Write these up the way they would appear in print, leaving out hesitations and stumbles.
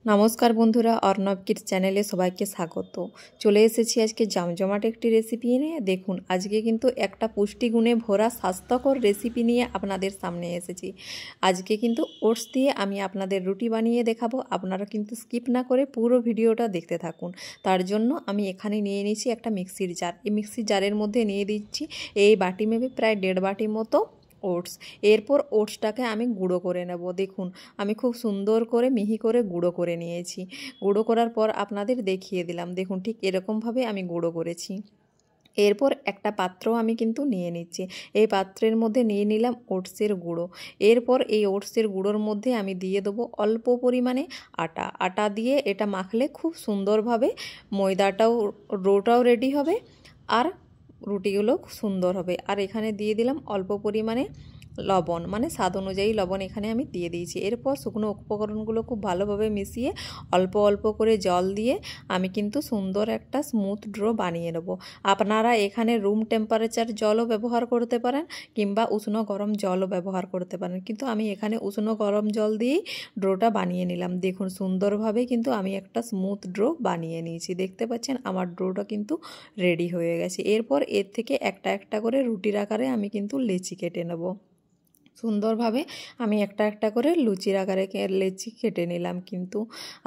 নমস্কার বন্ধুরা, অর্ণব কিডস চ্যানেলে সবাইকে স্বাগত। চলে এসেছি আজকে জমজমাট একটি রেসিপি নিয়ে। দেখুন, আজকে কিন্তু একটা পুষ্টিগুণে ভরা স্বাস্থ্যকর রেসিপি নিয়ে আপনাদের সামনে এসেছি। আজকে কিন্তু ওটস দিয়ে আমি আপনাদের রুটি বানিয়ে দেখাবো। আপনারা কিন্তু স্কিপ না করে পুরো ভিডিওটা দেখতে থাকুন। তার জন্য আমি এখানে নিয়ে নিয়েছি একটা মিক্সির জার। এই মিক্সির জারের মধ্যে নিয়ে দিচ্ছি এই বাটি মেপে প্রায় 1.5 বাটি মতো ওটস। এরপর ওটসটাকে আমি গুঁড়ো করে নেব। দেখুন, আমি খুব সুন্দর করে মিহি করে গুঁড়ো করে নিয়েছি। গুঁড়ো করার পর আপনাদের দেখিয়ে দিলাম। দেখুন, ঠিক এরকমভাবে আমি গুঁড়ো করেছি। এরপর একটা পাত্র আমি কিন্তু নিয়ে নিচ্ছি। এই পাত্রের মধ্যে নিয়ে নিলাম ওটসের গুঁড়ো। এরপর এই ওটসের গুঁড়োর মধ্যে আমি দিয়ে দেবো অল্প পরিমাণে আটা। আটা দিয়ে এটা মাখলে খুব সুন্দরভাবে ময়দাটাও ডোটাও রেডি হবে আর রুটিগুলো সুন্দর হবে। আর এখানে দিয়ে দিলাম অল্প পরিমাণে লবণ, মানে স্বাদ অনুযায়ী লবণ এখানে আমি দিয়ে দিয়েছি। এরপর শুকনো উপকরণগুলো খুব ভালোভাবে মিশিয়ে অল্প অল্প করে জল দিয়ে আমি কিন্তু সুন্দর একটা স্মুথ ড্রো বানিয়ে নেব। আপনারা এখানে রুম টেম্পারেচার জলও ব্যবহার করতে পারেন কিংবা উষ্ণ গরম জলও ব্যবহার করতে পারেন, কিন্তু আমি এখানে উষ্ণ গরম জল দিয়েই ড্রোটা বানিয়ে নিলাম। দেখুন, সুন্দরভাবে কিন্তু আমি একটা স্মুথ ড্রো বানিয়ে নিয়েছি। দেখতে পাচ্ছেন আমার ড্রোটা কিন্তু রেডি হয়ে গেছে। এরপর এর থেকে একটা একটা করে রুটির আকারে আমি কিন্তু লেচি কেটে নেব। সুন্দরভাবে আমি একটা একটা করে লুচির আকারে লেচি কেটে নিলাম। কিন্তু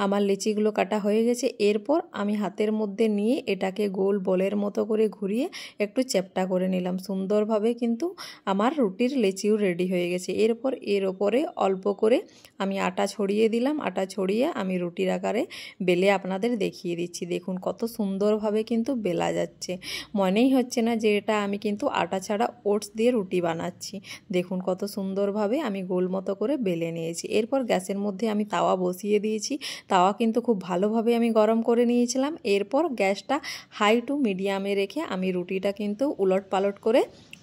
আমার লেচিগুলো কাটা হয়ে গেছে। এরপর আমি হাতের মধ্যে নিয়ে এটাকে গোল বলের মতো করে ঘুরিয়ে একটু চ্যাপ্টা করে নিলাম। সুন্দরভাবে কিন্তু আমার রুটির লেচিও রেডি হয়ে গেছে। এরপর এর ওপরে অল্প করে আমি আটা ছড়িয়ে দিলাম। আটা ছড়িয়ে আমি রুটির আকারে বেলে আপনাদের দেখিয়ে দিচ্ছি। দেখুন, কত সুন্দরভাবে কিন্তু বেলা যাচ্ছে। মনেই হচ্ছে না যে এটা আমি কিন্তু আটা ছাড়া ওটস দিয়ে রুটি বানাচ্ছি। দেখুন কত সুন্দরভাবে আমি গোল মতো করে বেলে নিয়েছি। এরপর গ্যাসের মধ্যে আমি তাওয়া বসিয়ে দিয়েছি। তাওয়া কিন্তু খুব ভালোভাবে আমি গরম করে নিয়েছিলাম। এরপর গ্যাসটা হাই টু মিডিয়ামে রেখে আমি রুটিটা কিন্তু উলট পালট করে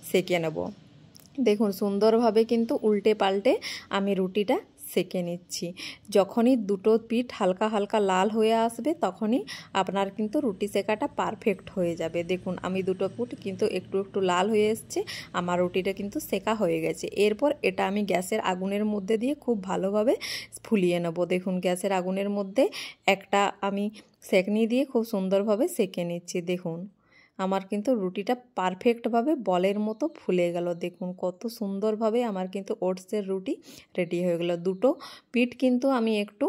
সেঁকে নেব। দেখুন, সুন্দরভাবে কিন্তু উল্টে পাল্টে আমি রুটিটা সেঁকে নিচ্ছি। যখনই দুটো পিঠ হালকা হালকা লাল হয়ে আসবে তখনই আপনার কিন্তু রুটি সেঁকাটা পারফেক্ট হয়ে যাবে। দেখুন, আমি দুটো পিঠ কিন্তু একটু একটু লাল হয়ে এসছে। আমার রুটিটা কিন্তু সেঁকা হয়ে গেছে। এরপর এটা আমি গ্যাসের আগুনের মধ্যে দিয়ে খুব ভালোভাবে ফুলিয়ে নেব। দেখুন, গ্যাসের আগুনের মধ্যে একটা আমি সেঁকনি দিয়ে খুব সুন্দরভাবে সেঁকে নিচ্ছি। দেখুন, আমার কিন্তু রুটিটা পারফেক্টভাবে বলের মতো ফুলে গেল। দেখুন কত সুন্দরভাবে আমার কিন্তু ওটসের রুটি রেডি হয়ে গেল। দুটো পিঠ কিন্তু আমি একটু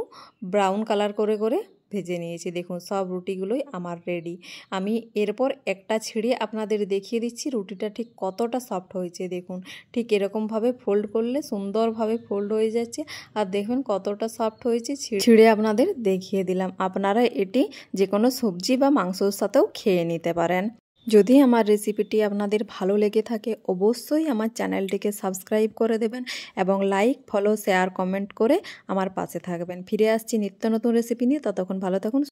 ব্রাউন কালার করে করে ভেজে নিয়েছি। দেখুন, সব রুটিগুলোই আমার রেডি। আমি এরপর একটা ছিঁড়ে আপনাদের দেখিয়ে দিচ্ছি রুটিটা ঠিক কতটা সফট হয়েছে। দেখুন, ঠিক এরকমভাবে ফোল্ড করলে সুন্দরভাবে ফোল্ড হয়ে যাচ্ছে। আর দেখুন কতটা সফট হয়েছে, ছিঁড়ে আপনাদের দেখিয়ে দিলাম। আপনারা এটি যে কোনো সবজি বা মাংসর সাথেও খেয়ে নিতে পারেন। যদি আমার রেসিপিটি আপনাদের ভালো লেগে থাকে অবশ্যই আমার চ্যানেলটিকে সাবস্ক্রাইব করে দেবেন এবং লাইক, ফলো, শেয়ার, কমেন্ট করে আমার পাশে থাকবেন। ফিরে আসছি নিত্য নতুন রেসিপি নিয়ে। ততক্ষণ ভালো থাকুন।